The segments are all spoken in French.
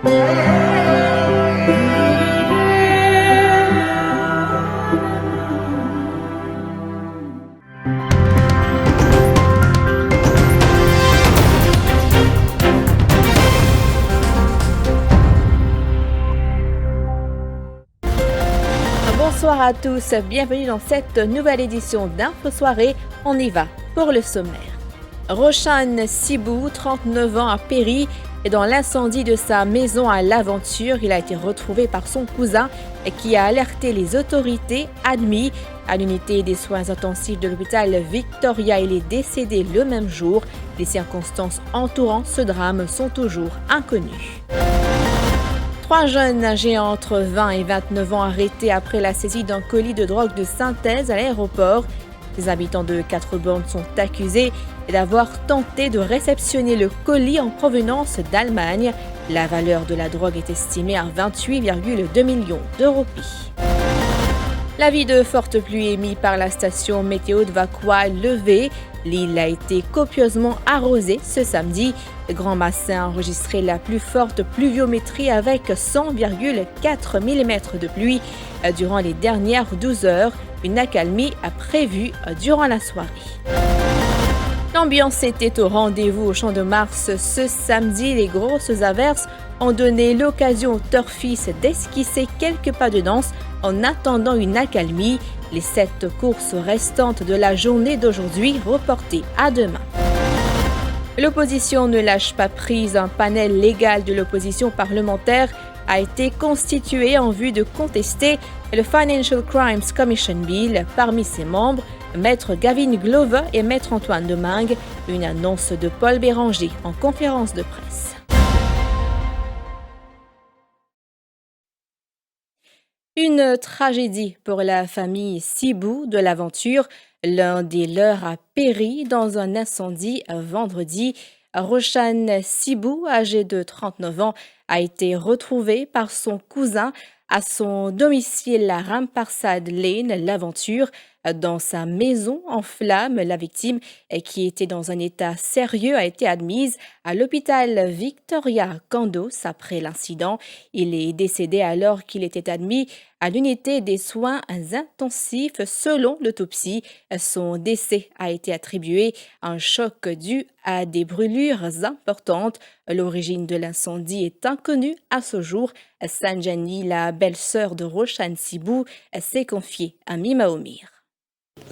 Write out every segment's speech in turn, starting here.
Bonsoir à tous, bienvenue dans cette nouvelle édition d'Info Soirée. On y va pour le sommaire. Roshan Sibou, 39 ans, a péri dans l'incendie de sa maison à l'Aventure. Il a été retrouvé par son cousin qui a alerté les autorités. Admis à l'unité des soins intensifs de l'hôpital Victoria, il est décédé le même jour. Les circonstances entourant ce drame sont toujours inconnues. 3 jeunes âgés entre 20 et 29 ans arrêtés après la saisie d'un colis de drogue de synthèse à l'aéroport. Les habitants de 4 bornes sont accusés d'avoir tenté de réceptionner le colis en provenance d'Allemagne. La valeur de la drogue est estimée à 28,2 millions de roupies. L'avis de forte pluie émis par la station météo de Vakwa levé. L'île a été copieusement arrosée ce samedi. Grand Bassin a enregistré la plus forte pluviométrie avec 100,4 mm de pluie durant les dernières 12 heures. Une accalmie a prévue durant la soirée. L'ambiance était au rendez-vous au Champ de Mars ce samedi. Les grosses averses ont donné l'occasion aux turfistes d'esquisser quelques pas de danse en attendant une accalmie. Les 7 courses restantes de la journée d'aujourd'hui reportées à demain. L'opposition ne lâche pas prise. Un panel légal de l'opposition parlementaire a été constitué en vue de contester le Financial Crimes Commission Bill. Parmi ses membres, Maître Gavin Glover et Maître Antoine Domingue. Une annonce de Paul Béranger en conférence de presse. Une tragédie pour la famille Sibou de l'Aventure. L'un des leurs a péri dans un incendie vendredi. Roshan Sibou, âgé de 39 ans, a été retrouvé par son cousin à son domicile à Ramparsad Lane, l'Aventure. Dans sa maison en flammes, la victime, qui était dans un état sérieux, a été admise à l'hôpital Victoria Kandos après l'incident. Il est décédé alors qu'il était admis à l'unité des soins intensifs. Selon l'autopsie, son décès a été attribué à un choc dû à des brûlures importantes. L'origine de l'incendie est inconnue à ce jour. Sanjani, la belle-sœur de Roshan Sibou, s'est confiée à Mima Omir.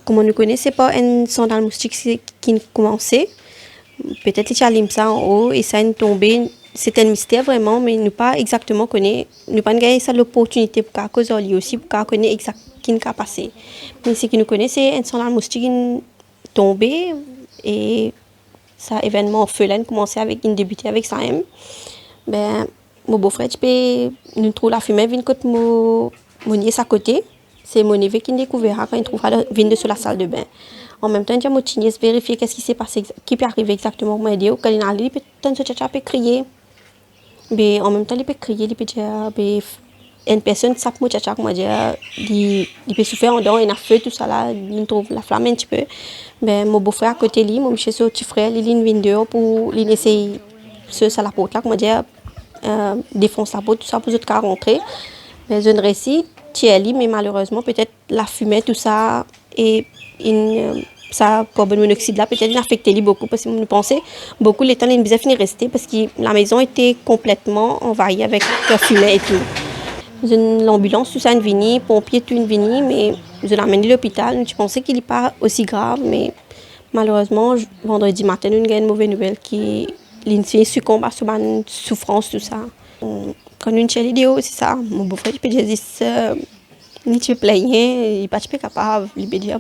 Comme on ne connaissait pas un sandal moustique qui commençait, peut-être les chalim ça en haut et ça est tombé. C'est un mystère vraiment, mais nous pas exactement connaît, nous pas gagné ça l'opportunité pour qu'à cause de lui aussi pour qu'à connaître exact qui n'a passé. Mais ce qui nous connaît c'est un sandal moustique qui tombé et ça événement feu commencé avec une débuté avec ça même. Ben mon beau-frère tu peux nous trouve la fumée vient côté mon nièce à côté. C'est mon neveu qui découvert quand il trouve la vinde sur la salle de bain. En même temps, mon petit nièce vérifier qu'est-ce qui s'est passé, qui peut arriver exactement. Moi, dit quand il arrive, il peut crier. Mais en même temps, il peut crier, il peut dire, une personne sape mon tchatcha, moi dire, il peut souffrir en dedans, il a feu tout ça là, il trouve la flamme un petit peu. Mais mon beau-frère à côté lui, mon monsieur son petit frère, il a une vinde dehors pour il essayer ça la porte là, moi dire, défonce la porte tout ça pour autres cas rentrer. Mais je ne réussis. Thierry, mais malheureusement, peut-être la fumée, tout ça, et ça, carbone monoxyde là, peut-être affecté beaucoup, parce que nous pensons, beaucoup les temps, il nous a fini rester, parce que la maison était complètement envahie avec la fumée et tout. L'ambulance, tout ça, une vini, pompier, tout une vini, mais je l'ai amené à l'hôpital, je pensais qu'il n'est pas aussi grave, mais malheureusement, vendredi matin, nous avons une mauvaise nouvelle qui succombe à cette souffrance, tout ça. Quand une chérie vidéo, c'est ça. Mon beau-frère, il peut dire, ni tu peux plaigner, il n'est pas capable. Il peut dire,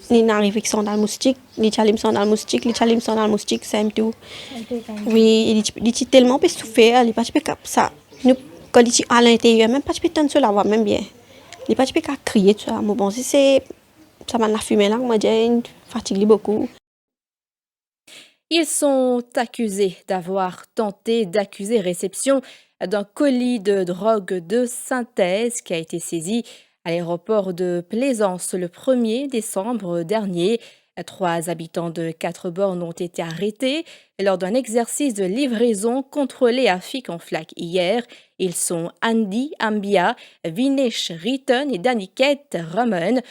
il n'arrive avec son moustique, il chalim son moustique, il chalim son moustique, c'est tout. Oui, il est tellement souffert, il n'est pas capable ça. Nous, quand il est à l'intérieur, même pas capable de la voir même bien. Il n'est pas capable de crier tout ça. Bon, si c'est ça m'a la fumée là, moi, il fatigue beaucoup. Ils sont accusés d'avoir tenté d'accuser réception d'un colis de drogue de synthèse qui a été saisi à l'aéroport de Plaisance le 1er décembre dernier. 3 habitants de 4 bornes ont été arrêtés. lors d'un exercice de livraison contrôlé à Ficonflac hier. Ils sont Andy Ambia, Vinesh Riton et Daniket Raman,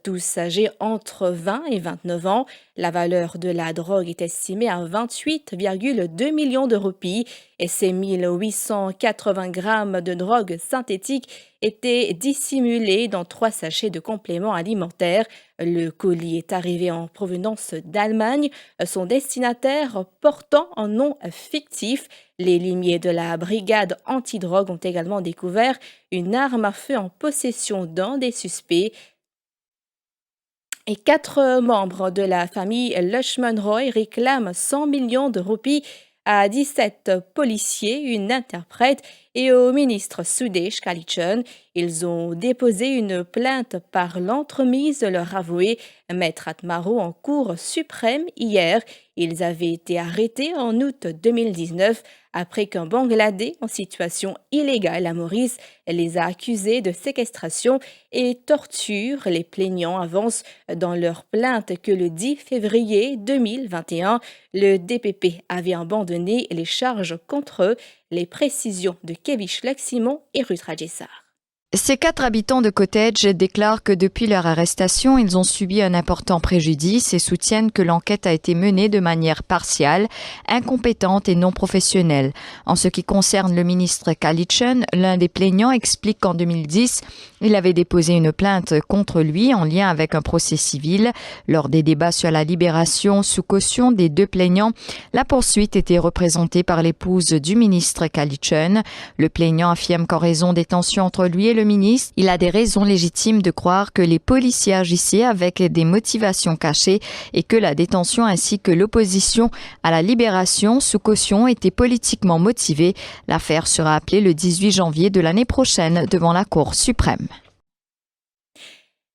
tous âgés entre 20 et 29 ans. La valeur de la drogue est estimée à 28,2 millions de roupies et ces 1880 grammes de drogue synthétique étaient dissimulés dans 3 sachets de compléments alimentaires. Le colis est arrivé en provenance d'Allemagne, son destinataire portant un nom fictif. Les limiers de la brigade antidrogue ont également découvert une arme à feu en possession d'un des suspects. Et 4 membres de la famille Lushman Roy réclament 100 millions de roupies à 17 policiers, une interprète et au ministre Sudesh Kalitchen. Ils ont déposé une plainte par l'entremise de leur avoué, Maître Atmaro, en Cour suprême hier. Ils avaient été arrêtés en août 2019 après qu'un Bangladais en situation illégale à Maurice les a accusés de séquestration et torture. Les plaignants avancent dans leur plainte que le 10 février 2021, le DPP avait abandonné les charges contre eux. Les précisions de Kevish Laximon et Ruth Rajessar. Ces 4 habitants de Cottage déclarent que depuis leur arrestation, ils ont subi un important préjudice et soutiennent que l'enquête a été menée de manière partiale, incompétente et non professionnelle. En ce qui concerne le ministre Kalitchen, l'un des plaignants explique qu'en 2010, il avait déposé une plainte contre lui en lien avec un procès civil. Lors des débats sur la libération sous caution des 2 plaignants, la poursuite était représentée par l'épouse du ministre Kalitchen. Le plaignant affirme qu'en raison des tensions entre lui et le ministre, il a des raisons légitimes de croire que les policiers agissaient avec des motivations cachées et que la détention ainsi que l'opposition à la libération sous caution étaient politiquement motivées. L'affaire sera appelée le 18 janvier de l'année prochaine devant la Cour suprême.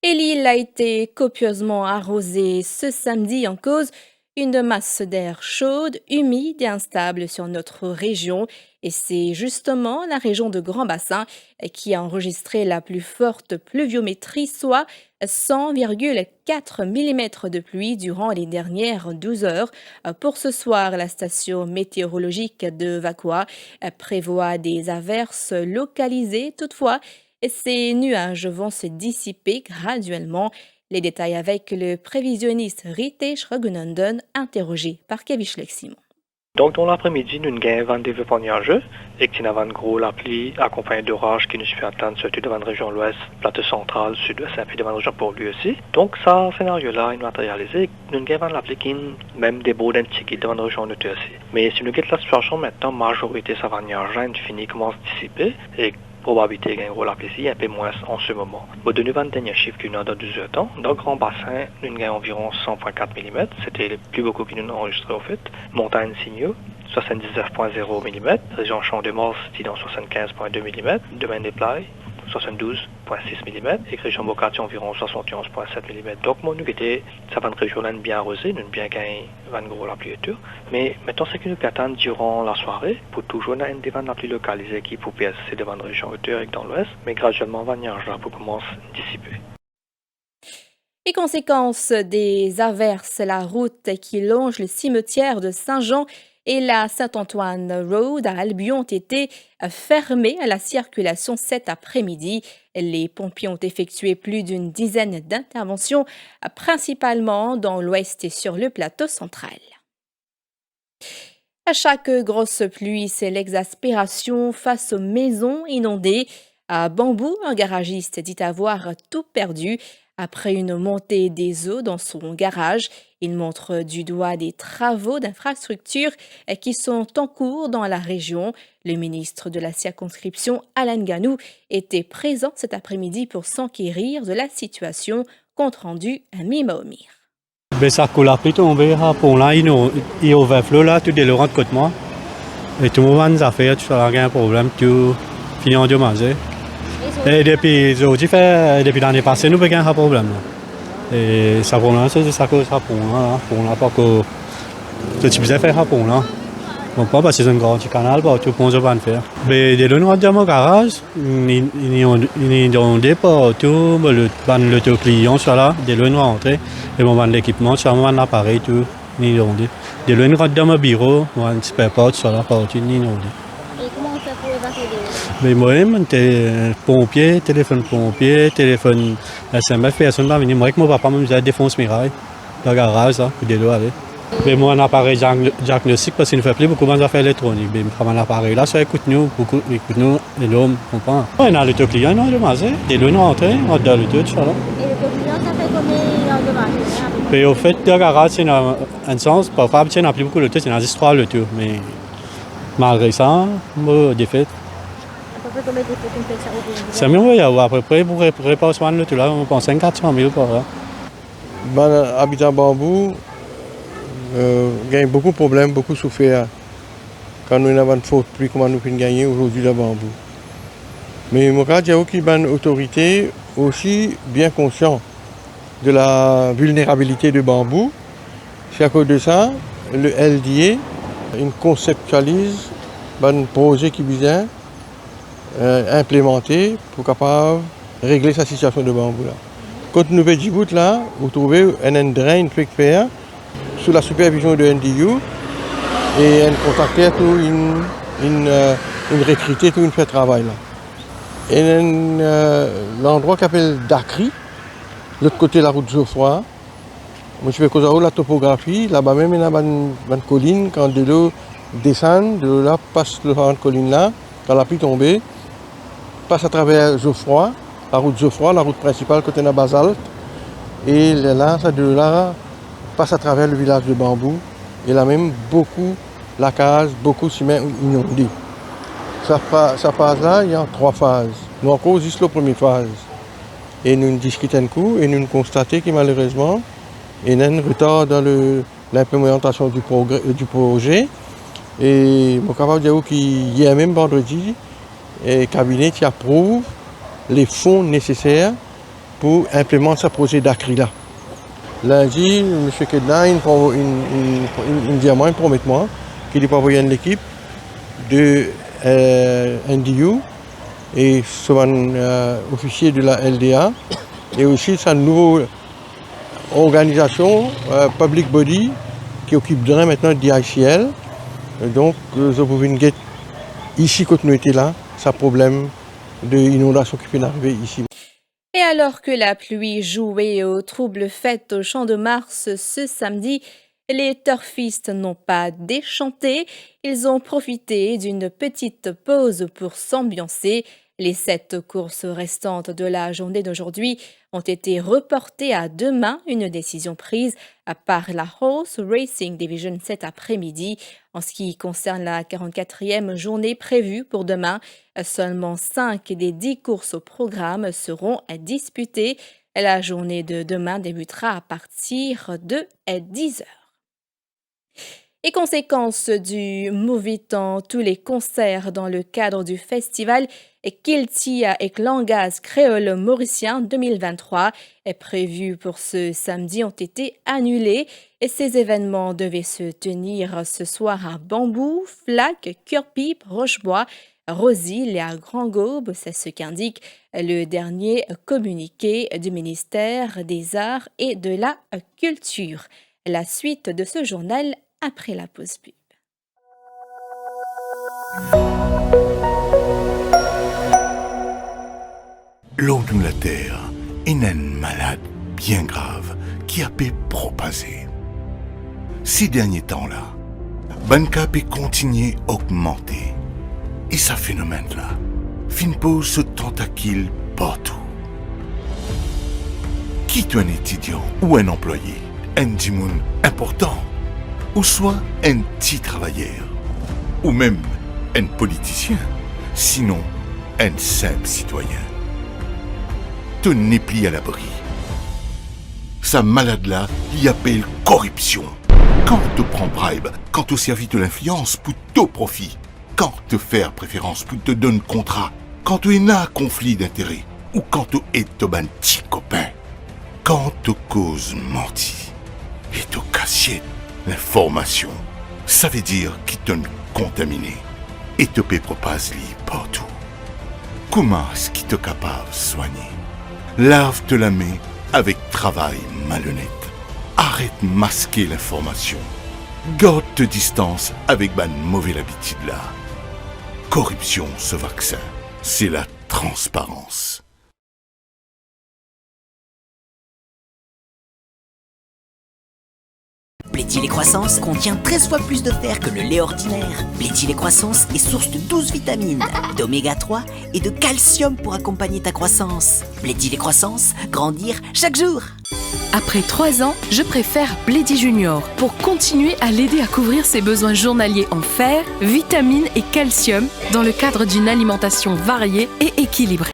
Et l'île a été copieusement arrosée ce samedi en cause une masse d'air chaude, humide et instable sur notre région. Et c'est justement la région de Grand Bassin qui a enregistré la plus forte pluviométrie, soit 100,4 mm de pluie durant les dernières 12 heures. Pour ce soir, la station météorologique de Vakwa prévoit des averses localisées. Toutefois, ces nuages vont se dissiper graduellement. Les détails avec le prévisionniste Ritesh Raghunandan, interrogé par Kevish Leximon. Donc, dans l'après-midi, nous avons un développement nuageux et qui avons gros la pluie accompagnée d'orages qui nous suffit à atteindre surtout devant la région l'ouest, plateau central, sud-ouest et puis devant la région pour lui aussi. Donc, ça, scénario-là, il matérialisé. Nous avons la pluie qui même des beaux d'antiquité devant la région nous aussi. Mais si nous regardons la situation maintenant, majorité ça va nuageux, fini commence à dissiper et probabilité gagne la pluie un peu moins en ce moment. Au de nouveau dernier chiffre qu'on a dans 12 heures temps, dans le Grand Bassin, nous avons environ 100,4 mm, c'était le plus beaucoup que nous avons enregistré au fait. Montagne Signaux, 79,0 mm, région Champ-de-Mars, c'était dans 75,2 mm, Domaine des Plailles, 72,6 mm, et région Bocati environ 71,7 mm. Donc, moi, nous étions, ça va une région là bien arrosée, nous bien gagné 20 gros la pluie et tout. Mais maintenant, c'est que nous attendons durant la soirée, pour toujours une des la pluie localisée qui peut passer devant une région hauteur et dans l'ouest, mais graduellement, va venir là pour commencer à dissiper. Les conséquences des averses, la route qui longe le cimetière de Saint-Jean et la Saint-Antoine Road à Albion ont été fermées à la circulation cet après-midi. Les pompiers ont effectué plus d'une dizaine d'interventions, principalement dans l'ouest et sur le plateau central. À chaque grosse pluie, c'est l'exaspération face aux maisons inondées. À Bambou, un garagiste dit avoir tout perdu après une montée des eaux dans son garage. Il montre du doigt des travaux d'infrastructure qui sont en cours dans la région. Le ministre de la circonscription, Alan Ganou, était présent cet après-midi pour s'enquérir de la situation. Compte rendu à Mimaomir. Ça coule après tomber, pour là, il est overflow là, tout est le rang de côté moi. Et tout le monde va faire, tout ça, il y a un problème, tout finit endommagé. Et depuis l'année passée, nous avons un problème. Et ça pour là, c'est ça que ça pour là, pas que tout type de faire pour là. Bon, pas parce que c'est un grand canal, pas tout le monde va faire. Mais dès le dans mon garage, ils ont des tout, le client soit là, dès le rentré, et mon l'équipement, sur mon appareil tout. ni ronde. De l'eau, une rentre dans mon bureau, moi, un spare part sur la partie, ni ronde. Et comment on fait pour évacuer de Mais moi-même, pompier, téléphone SMF, personne ne va venir. Moi, avec mon papa, je défonce mes rails, dans le garage, ça, pour de l'eau aller. Mais moi, un appareil diagnostic, parce qu'il ne fait plus beaucoup d'affaires électroniques. Mais je prends un appareil là, ça écoute-nous, et l'homme, comprend. On a l'autoclient, on a demandé. Et l'eau, on rentre dans l'auto, tout ça. Et le client, ça fait combien de marché? Mais au fait, le garage, c'est un sens, parfois, il n'y a plus beaucoup de temps, c'est dans l'histoire le tout. Mais malgré ça, moi, des faits. À peu près combien de temps qu'on fait ça au C'est mieux, il y a à peu près pour réparer le tout là, on pense 400 000 par là. Ben, habitant Bambou, gagne beaucoup de problèmes, beaucoup souffert. Quand nous avons une faute pluie, comment nous pouvons gagner aujourd'hui le Bambou. Mais moi, il y a aussi une autorité aussi bien conscient de la vulnérabilité de Bambou. C'est à cause de ça, le LDA il conceptualise un projet qui vient implémenter pour capable régler sa situation de Bambou là. Quand nous faisons Djibouti là, vous trouvez un drain fait faire sous la supervision de NDU et un contacteur tout une recruté tout une fait travail là. Et l'endroit qu'on appelle Dakri, l'autre côté de la route Geoffroy, moi je fais cause la topographie, là-bas même il y a une colline, quand de l'eau descend, de l'eau là passe le la colline là, quand la pluie tombée, passe à travers Geoffroy, la route Geoffroy, la route principale côté de Basalte, et là, ça de là passe à travers le village de Bambou, et là même beaucoup la case, beaucoup de ciment inondé. Ça passe là, il y a 3 phases. Nous encore juste la première phase. Et nous discutons un coup et nous constatons que malheureusement, il y a un retard dans l'implémentation du projet. Et je suis capable de dire qu'il y a même vendredi, le cabinet qui approuve les fonds nécessaires pour implémenter ce projet d'Acryla. Lundi, M. Kedna, il dit à moi, il promet moi, qu'il va envoyer une équipe de NDU et son officier de la LDA et aussi sa nouvelle organisation, Public Body, qui occupera maintenant d'ICL. Donc, je pouvais dire ici, quand nous étions là, ce problème d'inondation qui peut arriver ici. Et alors que la pluie jouait aux troubles fêtes au Champ de Mars ce samedi, les turfistes n'ont pas déchanté, ils ont profité d'une petite pause pour s'ambiancer. Les 7 courses restantes de la journée d'aujourd'hui ont été reportées à demain, une décision prise par la Horse Racing Division cet après-midi. En ce qui concerne la 44e journée prévue pour demain, seulement 5 des 10 courses au programme seront disputées. La journée de demain débutera à partir de 10h. Et conséquence du mauvais temps, tous les concerts dans le cadre du festival Kiltia et Klangaz créole mauricien 2023 est prévu pour ce samedi ont été annulés et ces événements devaient se tenir ce soir à Bambou, Flac, Cœur-Pipe, Rochebois, Rosille et à Grand-Gaube, c'est ce qu'indique le dernier communiqué du ministère des Arts et de la Culture. La suite de ce journal après la pause pub. L'eau de la terre est une malade bien grave qui a pu propager. Ces derniers temps-là, Banca peut continuer à augmenter. Et ce phénomène-là, fin pose ce tentacule partout. Quitte un étudiant ou un employé, un dimoun important, ou soit un petit travailleur, ou même un politicien, sinon un simple citoyen. Tu n'es plus à l'abri. Sa malade-là, il appelle corruption. Quand tu prends bribe, quand tu servis de l'influence pour ton profit, quand te faire préférence pour te donner contrat, quand tu es un conflit d'intérêts, ou quand tu es ton petit copain, quand tu causes menti, et tu caches l'information, ça veut dire qu'ils t'ont contaminé, et te propage partout. Comment est-ce qu'il est capable de soigner? Lave-te la main avec travail malhonnête. arrête masquer l'information. Garde te distance avec ma mauvaise habitude là. Corruption, ce vaccin, c'est la transparence. Plaît-il et Croissance contient 13 fois plus de fer que le lait ordinaire. Plaît-il et Croissance est source de 12 vitamines, d'oméga 3 et de calcium pour accompagner ta croissance. Plaît-il et Croissance, grandir chaque jour. Après 3 ans, je préfère Bledy Junior pour continuer à l'aider à couvrir ses besoins journaliers en fer, vitamines et calcium dans le cadre d'une alimentation variée et équilibrée.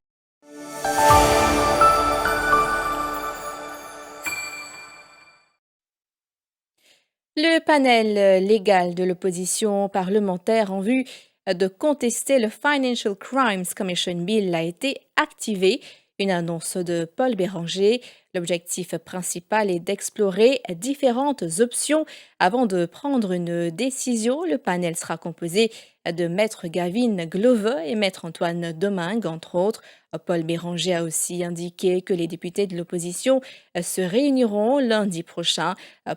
Le panel légal de l'opposition parlementaire en vue de contester le Financial Crimes Commission Bill a été activé. Une annonce de Paul Béranger. L'objectif principal est d'explorer différentes options avant de prendre une décision. Le panel sera composé de Maître Gavin Glover et Maître Antoine Domingue, entre autres. Paul Béranger a aussi indiqué que les députés de l'opposition se réuniront lundi prochain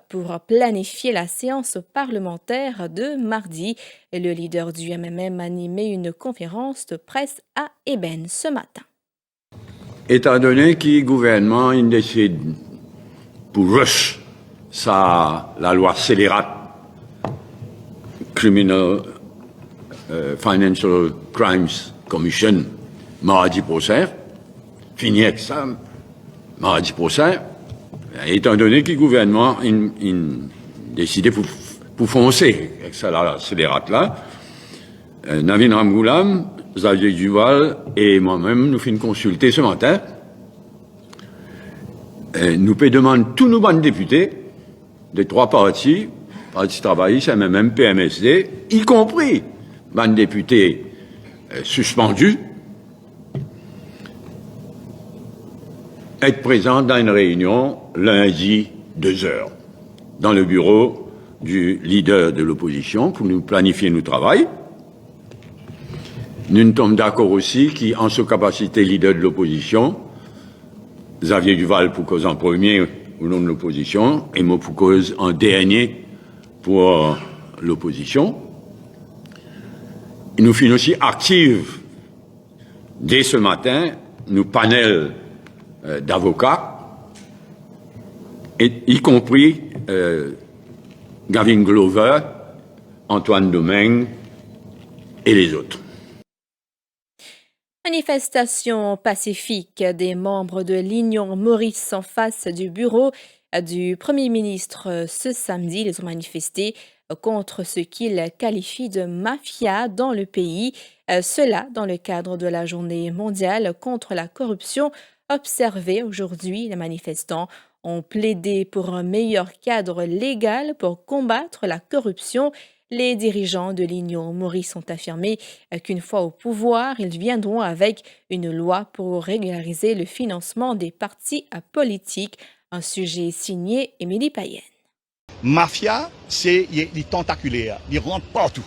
pour planifier la séance parlementaire de mardi. Le leader du MMM a animé une conférence de presse à Eben ce matin. Étant donné que le gouvernement il décide pour rush la loi scélérate Criminal Financial Crimes Commission mardi prochain, fini avec ça, mardi prochain, étant donné que le gouvernement il décidé pour foncer avec ça la scélérate là, Navin Ramgoolam, Xavier Duval et moi-même, nous finissons consulter ce matin. Nous pouvons demander tous nos bons députés des 3 partis, Parti travailliste, MMM, PMSD, y compris bons députés suspendus, être présents dans une réunion lundi 2h dans le bureau du leader de l'opposition pour nous planifier nos travail. Nous sommes d'accord aussi qu'en sa capacité leader de l'opposition, Xavier Duval pour cause en premier au nom de l'opposition et moi pour cause en dernier pour l'opposition. Nous finissons aussi actifs dès ce matin nos panels d'avocats, y compris Gavin Glover, Antoine Domingue et les autres. Manifestation pacifique des membres de l'Union Maurice en face du bureau du Premier ministre ce samedi. Ils ont manifesté contre ce qu'ils qualifient de mafia dans le pays. Cela dans le cadre de la journée mondiale contre la corruption observée aujourd'hui. Les manifestants ont plaidé pour un meilleur cadre légal pour combattre la corruption. Les dirigeants de l'Union Maurice ont affirmé qu'une fois au pouvoir, ils viendront avec une loi pour régulariser le financement des partis politiques, un sujet signé Émilie Payen. Mafia, c'est les tentaculaires, ils rentrent partout.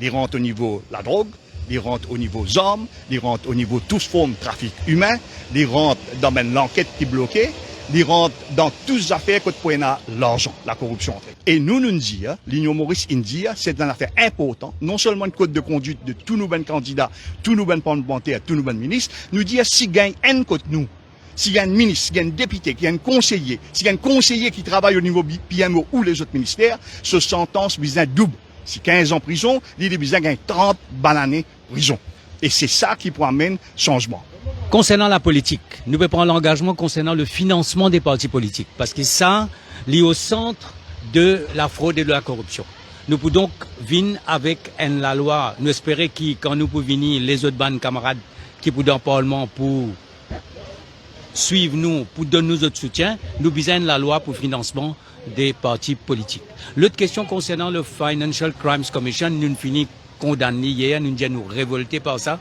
Ils rentrent au niveau de la drogue, ils rentrent au niveau des armes, ils rentrent au niveau de toute forme de trafic humain, ils rentrent dans l'enquête qui est bloquée. Ils rentrent dans toutes les affaires que tu l'argent, la corruption. Et nous disons, l'Union Maurice Indie, c'est une affaire importante, non seulement une code de conduite de tous nos bons candidats, tous nos bons parlementaires, tous nos bons ministres, nous disons si gagne un côté nous, s'il y a un ministre, s'il y a un député, s'il y a un conseiller, s'il y a un conseiller qui travaille au niveau PMO ou les autres ministères, ce sentence vise un double. Si 15 ans de prison, il vise un 30 années de prison. Et c'est ça qui pourrait amener changement. Concernant la politique, nous pouvons prendre l'engagement concernant le financement des partis politiques, parce que ça, lié au centre de la fraude et de la corruption. Nous pouvons donc venir avec la loi, nous espérer que quand nous pouvons venir, les autres bonnes camarades qui sont dans le Parlement pour suivre nous, pour donner nous notre soutien, nous besoin la loi pour le financement des partis politiques. L'autre question concernant le Financial Crimes Commission, nous finissons condamnés hier, nous disons nous révolter par ça.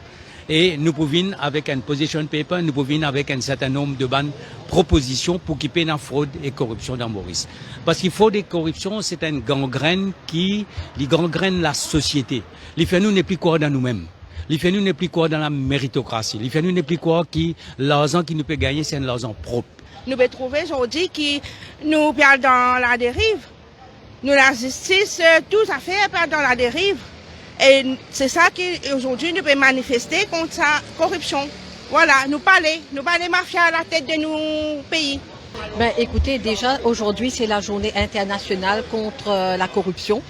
Et nous pouvons avec un position paper, nous pouvons avec un certain nombre de bonnes propositions pour quitter la fraude et corruption dans Maurice. Parce qu'il faut des corruptions, c'est une gangrène qui gangrène la société. Les fait nous n'est plus quoi dans nous-mêmes. Les fait nous n'est plus quoi dans la méritocratie. Les fait nous n'est plus quoi qui l'argent qui nous peut gagner, c'est l'argent propre. Nous avons trouvé aujourd'hui que nous perdons dans la dérive. Nous, la justice, tout à fait perd dans la dérive. Et c'est ça qu'aujourd'hui nous pouvons manifester contre sa corruption. Voilà, nous parler mafia à la tête de nos pays. Ben, écoutez, déjà aujourd'hui c'est la journée internationale contre la corruption.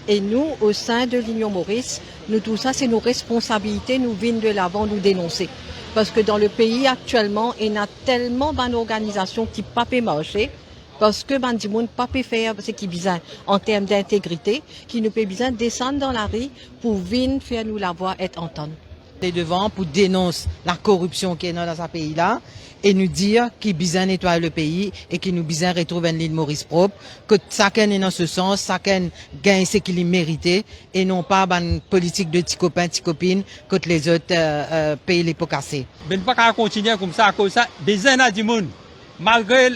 Et nous, au sein de l'Union Maurice, nous tout ça, c'est nos responsabilités, nous venons de l'avant nous dénoncer. Parce que dans le pays actuellement, il y a tellement d'organisations qui ne peuvent pas marcher. Parce que ben, du monde pas peut faire ce qui besoin en termes d'intégrité, qui nous peut besoin descendre dans la rue pour venir faire nous la voix être entendue. Les devant pour dénoncer la corruption qui est dans ce pays-là et nous dire qu'il besoin nettoyer le pays et qu'il nous besoin retrouver une l'île Maurice propre, que chacun est dans ce sens, chacun gagne ce qu'il mérite et non pas une politique de petits copains, petites copines contre les autres pays les pots cassés. Ben pas continuer comme ça à cause ça, besoin à du monde malgré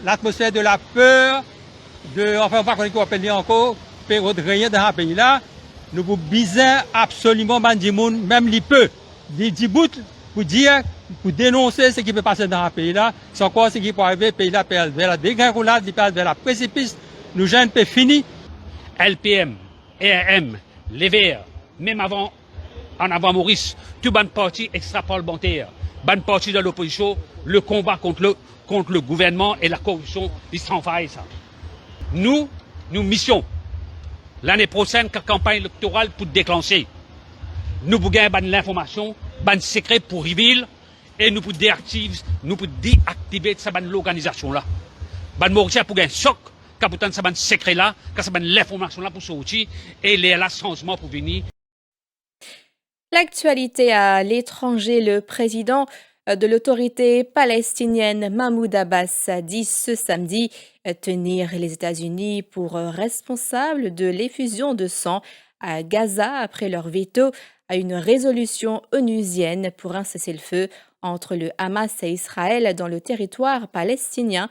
l'atmosphère de la peur, enfin on va pas qu'on appelle encore, période rien dans ce pays-là. Nous avons besoin absolument du monde, même les peu, des bouts pour dire, pour dénoncer ce qui peut passer dans ce pays-là, sans quoi ce qui peut arriver, le pays-là vers la dégringolade, vers la précipice, nous jeunes peut finir. LPM, ERM, les Verts, même avant, en avant Maurice, tout ban parti extra-parlementaire, ban parti de l'opposition, le combat contre le gouvernement et la corruption, ils s'envahissent ça. Nous mission. L'année prochaine, la campagne électorale pour déclencher. Nous pouvons gagner l'information, un secret pour reveal, et nous pouvons déactiver cette l'organisation-là. Ban Mauricien pour gagner un choc, quand pourtant ce secret-là, quand c'est l'information-là pour sortir, et il y a changement pour venir. L'actualité à l'étranger, le président de l'autorité palestinienne Mahmoud Abbas a dit ce samedi tenir les États-Unis pour responsables de l'effusion de sang à Gaza après leur veto à une résolution onusienne pour un cessez-le-feu entre le Hamas et Israël dans le territoire palestinien.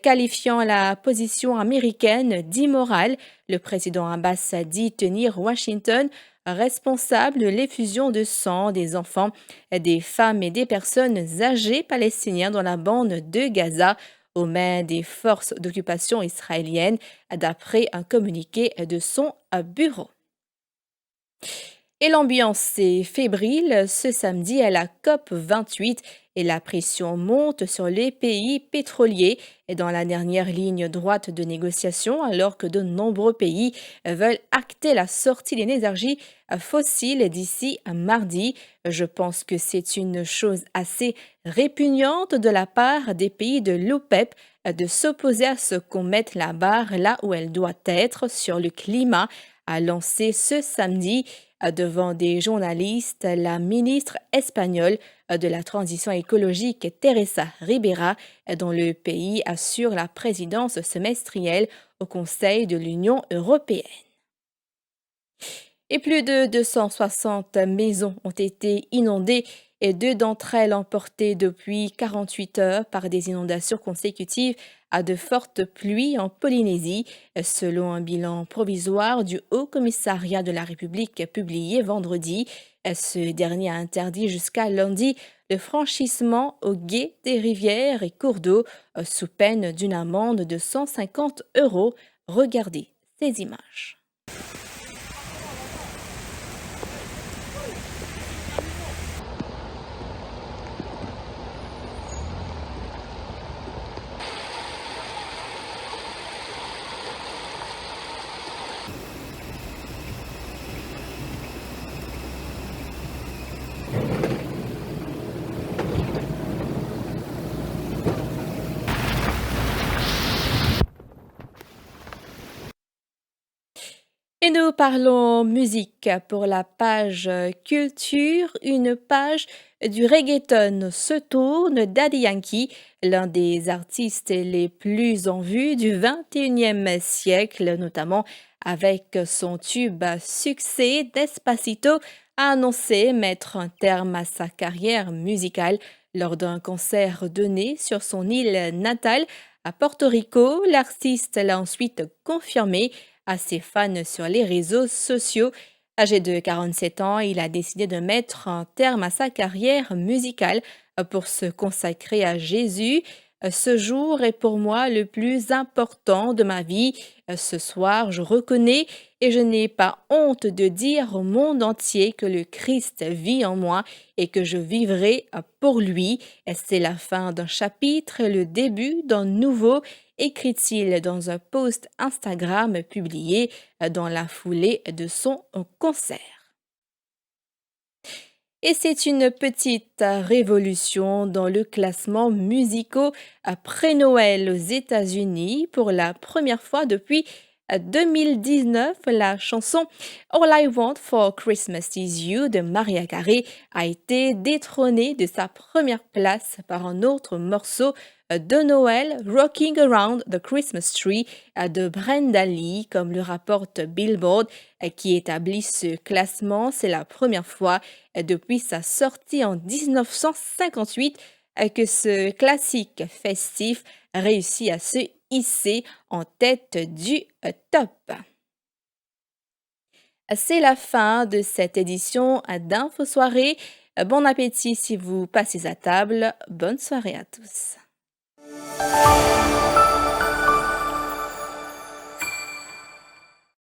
Qualifiant la position américaine d'immorale, le président Abbas a dit tenir Washington responsable de l'effusion de sang des enfants, des femmes et des personnes âgées palestiniens dans la bande de Gaza aux mains des forces d'occupation israéliennes, d'après un communiqué de son bureau. Et l'ambiance est fébrile ce samedi à la COP 28 et la pression monte sur les pays pétroliers et dans la dernière ligne droite de négociation alors que de nombreux pays veulent acter la sortie des énergies fossiles d'ici mardi. Je pense que c'est une chose assez répugnante de la part des pays de l'OPEP de s'opposer à ce qu'on mette la barre là où elle doit être sur le climat, a lancé ce samedi devant des journalistes la ministre espagnole de la transition écologique Teresa Ribera, dont le pays assure la présidence semestrielle au Conseil de l'Union européenne. Et plus de 260 maisons ont été inondées et 2 d'entre elles emportées depuis 48 heures par des inondations consécutives à de fortes pluies en Polynésie, selon un bilan provisoire du Haut Commissariat de la République publié vendredi. Ce dernier a interdit jusqu'à lundi le franchissement au gué des rivières et cours d'eau sous peine d'une amende de 150 €. Regardez ces images. Et nous parlons musique pour la page culture. Une page du reggaeton se tourne. Daddy Yankee, l'un des artistes les plus en vue du 21e siècle, notamment avec son tube à succès Despacito, a annoncé mettre un terme à sa carrière musicale lors d'un concert donné sur son île natale à Porto Rico. L'artiste l'a ensuite confirmé à ses fans sur les réseaux sociaux. Âgé de 47 ans, il a décidé de mettre un terme à sa carrière musicale pour se consacrer à Jésus. Ce jour est pour moi le plus important de ma vie. Ce soir, je reconnais et je n'ai pas honte de dire au monde entier que le Christ vit en moi et que je vivrai pour lui. C'est la fin d'un chapitre, le début d'un nouveau, écrit-il dans un post Instagram publié dans la foulée de son concert. Et c'est une petite révolution dans le classement musicaux pré-Noël aux États-Unis. Pour la première fois depuis 2019, la chanson All I Want for Christmas Is You de Mariah Carey a été détrônée de sa première place par un autre morceau de Noël, Rocking Around the Christmas Tree de Brenda Lee, comme le rapporte Billboard, qui établit ce classement. C'est la première fois depuis sa sortie en 1958 que ce classique festif réussit à se hisser en tête du top. C'est la fin de cette édition d'Info Soirée. Bon appétit si vous passez à table. Bonne soirée à tous.